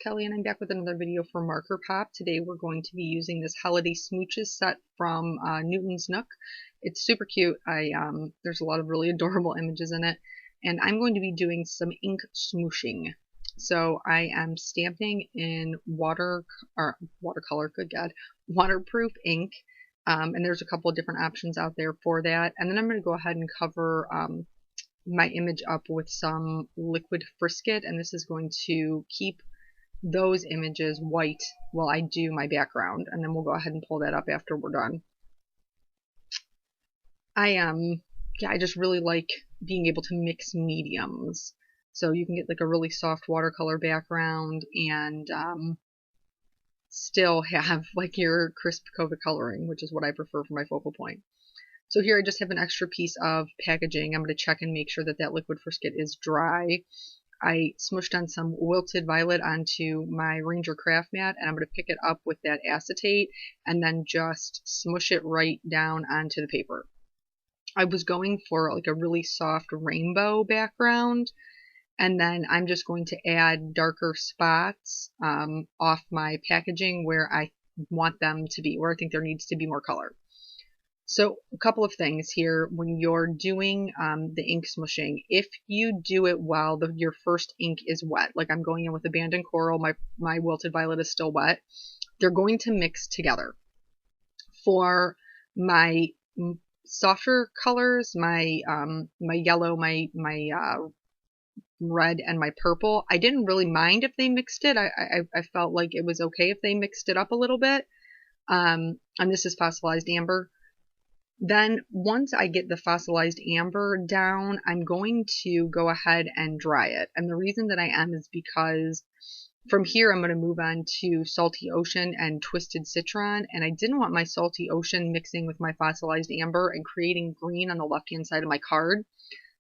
Kelly, and I'm back with another video for MarkerPOP. Today we're going to be using this Holiday Smooches set from Newton's Nook. It's super cute. There's a lot of really adorable images in it, and I'm going to be doing some ink smooshing. So I am stamping in watercolor, good God, waterproof ink, and there's a couple of different options out there for that. And then I'm going to go ahead and cover my image up with some liquid frisket, and this is going to keep those images white while I do my background, and then we'll go ahead and pull that up after we're done. I just really like being able to mix mediums, so you can get like a really soft watercolor background and still have like your crisp COVID coloring, which is what I prefer for my focal point. So here I just have an extra piece of packaging. I'm going to check and make sure that that liquid frisket is dry. I smushed on some wilted violet onto my Ranger craft mat, and I'm going to pick it up with that acetate and then just smush it right down onto the paper. I was going for like a really soft rainbow background, and then I'm just going to add darker spots off my packaging where I want them to be, where I think there needs to be more color. So a couple of things here when you're doing the ink smushing. If you do it while your first ink is wet, like I'm going in with abandoned coral, my wilted violet is still wet, they're going to mix together. For my softer colors, my yellow, my red, and my purple, I didn't really mind if they mixed it. I felt like it was okay if they mixed it up a little bit. And this is fossilized amber. Then once I get the fossilized amber down, I'm going to go ahead and dry it. And the reason that I am is because from here I'm going to move on to Salty Ocean and Twisted Citron. And I didn't want my Salty Ocean mixing with my fossilized amber and creating green on the left-hand side of my card.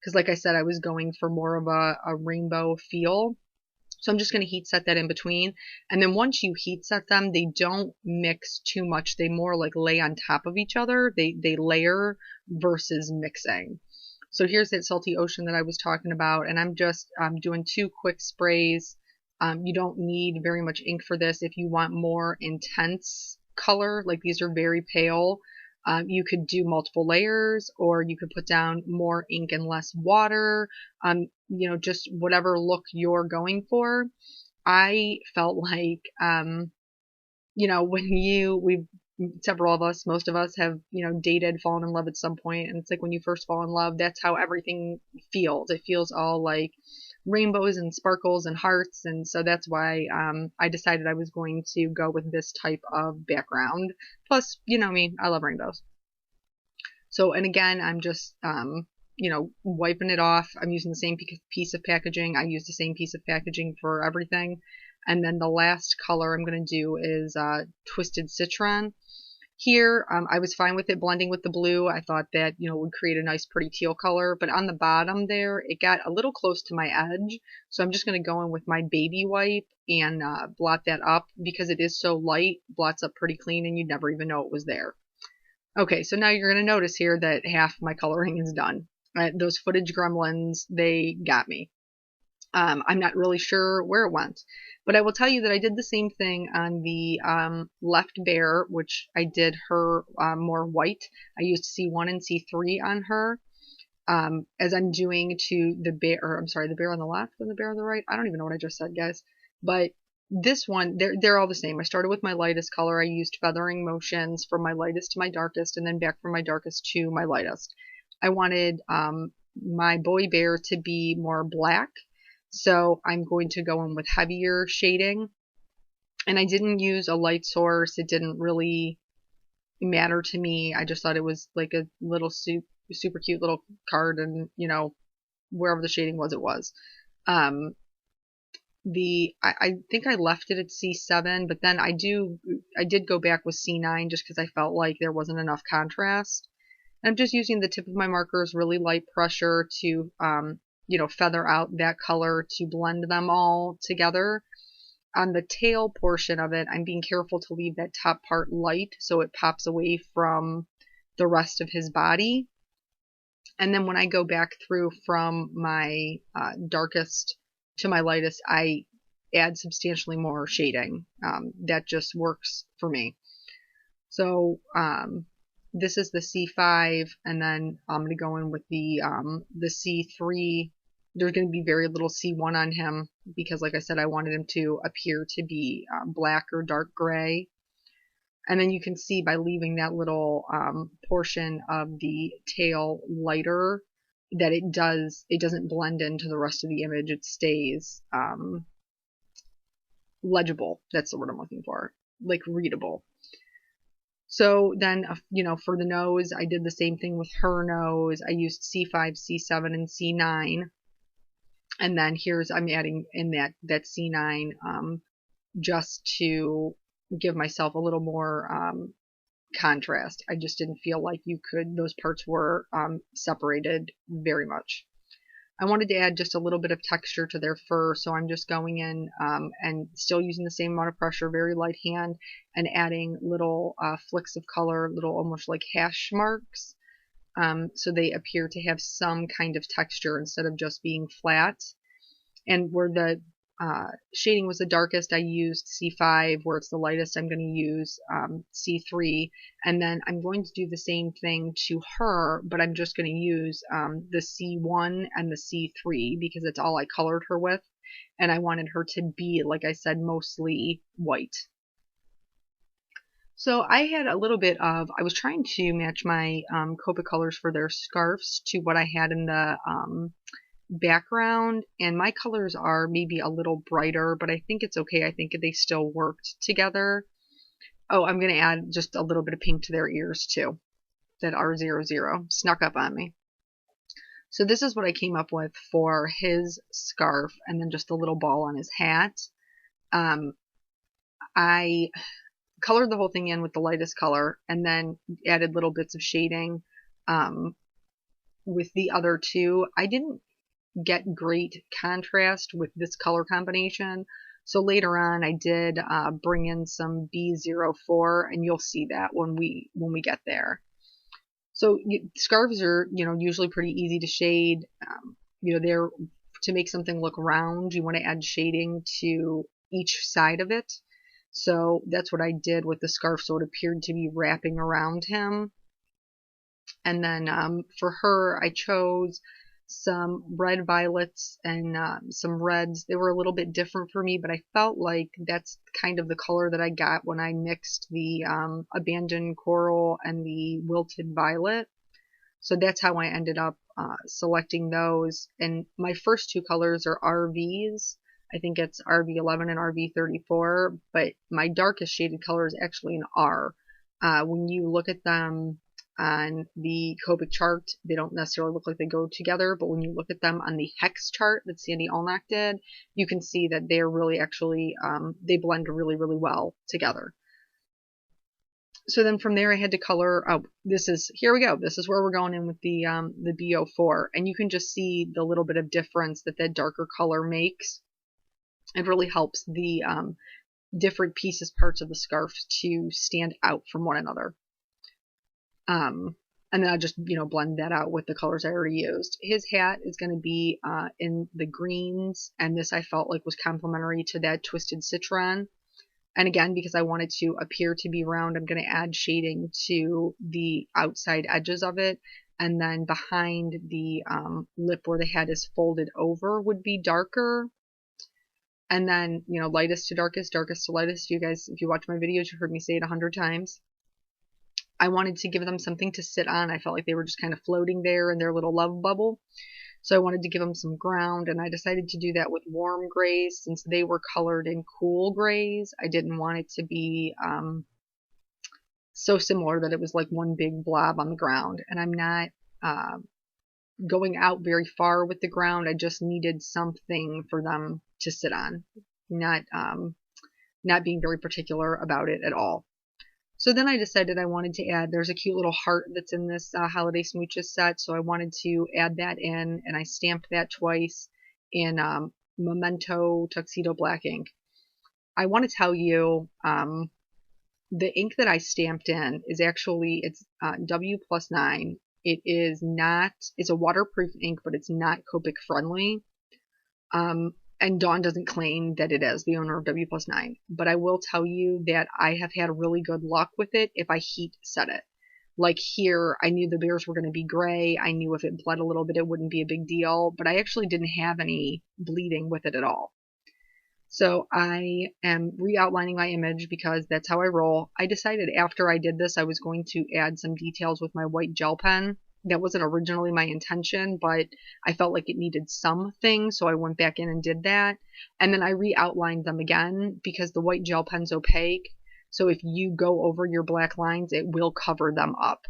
Because like I said, I was going for more of a rainbow feel. So I'm just going to heat set that in between. And then once you heat set them, they don't mix too much. They more like lay on top of each other. They layer versus mixing. So here's that Salty Ocean that I was talking about. And I'm just doing 2 quick sprays. You don't need very much ink for this. If you want more intense color, like these are very pale, you could do multiple layers, or you could put down more ink and less water, just whatever look you're going for. I felt like, several of us, most of us have, dated, fallen in love at some point, and it's like when you first fall in love, that's how everything feels. It feels all like rainbows and sparkles and hearts, and so that's why I decided I was going to go with this type of background. Plus, you know me, I love rainbows. So, and again, I'm just wiping it off. I'm using the same piece of packaging. I use the same piece of packaging for everything. And then the last color I'm going to do is Twisted Citron. Here, I was fine with it blending with the blue. I thought that, would create a nice pretty teal color. But on the bottom there, it got a little close to my edge. So I'm just going to go in with my baby wipe and blot that up, because it is so light, blots up pretty clean, and you'd never even know it was there. Okay, so now you're going to notice here that half my coloring is done. Those footage gremlins, they got me. I'm not really sure where it went, but I will tell you that I did the same thing on the left bear, which I did her more white. I used C1 and C3 on her, as I'm doing to the bear, or I'm sorry, the bear on the left and the bear on the right. I don't even know what I just said, guys. But this one, they're all the same. I started with my lightest color. I used feathering motions from my lightest to my darkest, and then back from my darkest to my lightest. I wanted my boy bear to be more black, so I'm going to go in with heavier shading. And I didn't use a light source. It didn't really matter to me. I just thought it was like a little super cute little card, and wherever the shading was, it was. I think I left it at C7, but then I did go back with C9 just because I felt like there wasn't enough contrast. I'm just using the tip of my markers, really light pressure to feather out that color to blend them all together. On the tail portion of it, I'm being careful to leave that top part light so it pops away from the rest of his body. And then when I go back through from my darkest to my lightest, I add substantially more shading. That just works for me. So this is the C5, and then I'm going to go in with the C3. There's going to be very little C1 on him because, like I said, I wanted him to appear to be black or dark gray. And then you can see by leaving that little portion of the tail lighter that it doesn't blend into the rest of the image. It stays legible. That's the word I'm looking for, like readable. So then, for the nose, I did the same thing with her nose. I used C5, C7, and C9. And then I'm adding in that C9 just to give myself a little more contrast. I just didn't feel like those parts were separated very much. I wanted to add just a little bit of texture to their fur, so I'm just going in and still using the same amount of pressure, very light hand, and adding little flicks of color, little almost like hash marks, so they appear to have some kind of texture instead of just being flat. And where the shading was the darkest, I used C5. Where it's the lightest, I'm going to use C3. And then I'm going to do the same thing to her, but I'm just going to use the C1 and the C3 because it's all I colored her with. And I wanted her to be, like I said, mostly white. So I had a little bit of, I was trying to match my Copic colors for their scarves to what I had in the background, and my colors are maybe a little brighter, but I think it's okay. I think they still worked together. Oh, I'm going to add just a little bit of pink to their ears too. That R00 snuck up on me. So this is what I came up with for his scarf, and then just a little ball on his hat. I colored the whole thing in with the lightest color, and then added little bits of shading with the other two. I didn't get great contrast with this color combination, so later on I did bring in some B04, and you'll see that when we get there. So scarves are usually pretty easy to shade. They're to make something look round, you want to add shading to each side of it. So that's what I did with the scarf, so it appeared to be wrapping around him. And then for her, I chose some red violets and some reds. They were a little bit different for me, but I felt like that's kind of the color that I got when I mixed the abandoned coral and the wilted violet. So that's how I ended up selecting those. And my first two colors are RVs. I think it's RV11 and RV34, but my darkest shaded color is actually an R. When you look at them on the Copic chart, they don't necessarily look like they go together, but when you look at them on the hex chart that Sandy Allnack did, you can see that they're really actually, they blend really, really well together. So then from there I had to color, here we go, this is where we're going in with the B04, and you can just see the little bit of difference that darker color makes. It really helps the different parts of the scarf to stand out from one another. And then I just, blend that out with the colors I already used. His hat is going to be in the greens, and this I felt like was complementary to that twisted citron. And again, because I wanted to appear to be round, I'm going to add shading to the outside edges of it. And then behind the lip where the head is folded over would be darker. And then, lightest to darkest, darkest to lightest. You guys, if you watch my videos, you've heard me say it 100 times. I wanted to give them something to sit on. I felt like they were just kind of floating there in their little love bubble. So I wanted to give them some ground, and I decided to do that with warm grays since they were colored in cool grays. I didn't want it to be so similar that it was like one big blob on the ground. And I'm not going out very far with the ground. I just needed something for them to sit on, not being very particular about it at all. So then I decided I wanted to add, there's a cute little heart that's in this Holiday Smooches set, so I wanted to add that in, and I stamped that twice in Memento Tuxedo Black ink. I want to tell you, the ink that I stamped in is actually, it's W+9. It is not, it's a waterproof ink, but it's not Copic friendly. and Dawn doesn't claim that it is the owner of W+9, but I will tell you that I have had really good luck with it if I heat set it. Like here, I knew the bears were going to be gray. I knew if it bled a little bit, it wouldn't be a big deal, but I actually didn't have any bleeding with it at all. So I am re-outlining my image because that's how I roll. I decided after I did this, I was going to add some details with my white gel pen. That wasn't originally my intention, but I felt like it needed something, so I went back in and did that. And then I re-outlined them again because the white gel pen's opaque. So if you go over your black lines, it will cover them up.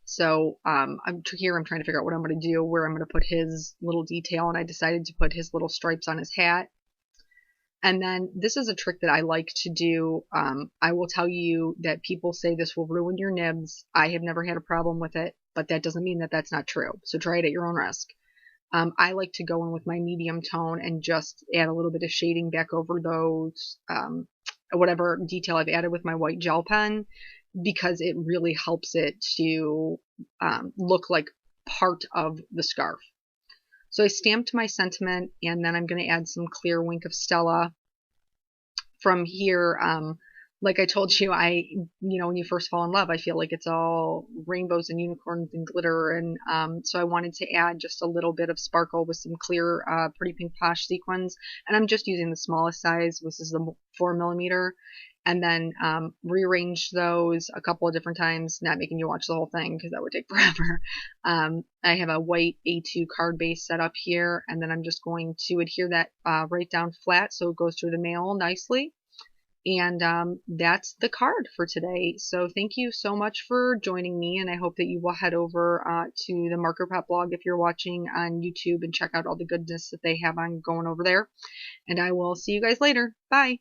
So I'm trying to figure out what I'm going to do, where I'm going to put his little detail, and I decided to put his little stripes on his hat. And then this is a trick that I like to do. I will tell you that people say this will ruin your nibs. I have never had a problem with it, but that doesn't mean that that's not true. So try it at your own risk. I like to go in with my medium tone and just add a little bit of shading back over those, whatever detail I've added with my white gel pen, because it really helps it to look like part of the scarf. So I stamped my sentiment, and then I'm going to add some clear Wink of Stella. From here, like I told you, when you first fall in love, I feel like it's all rainbows and unicorns and glitter, and so I wanted to add just a little bit of sparkle with some clear Pretty Pink Posh sequins, and I'm just using the smallest size, which is the 4mm, and then rearrange those a couple of different times, not making you watch the whole thing because that would take forever. I have a white A2 card base set up here, and then I'm just going to adhere that right down flat so it goes through the mail nicely. And that's the card for today. So thank you so much for joining me, and I hope that you will head over to the MarkerPOP blog if you're watching on YouTube and check out all the goodness that they have on going over there. And I will see you guys later. Bye!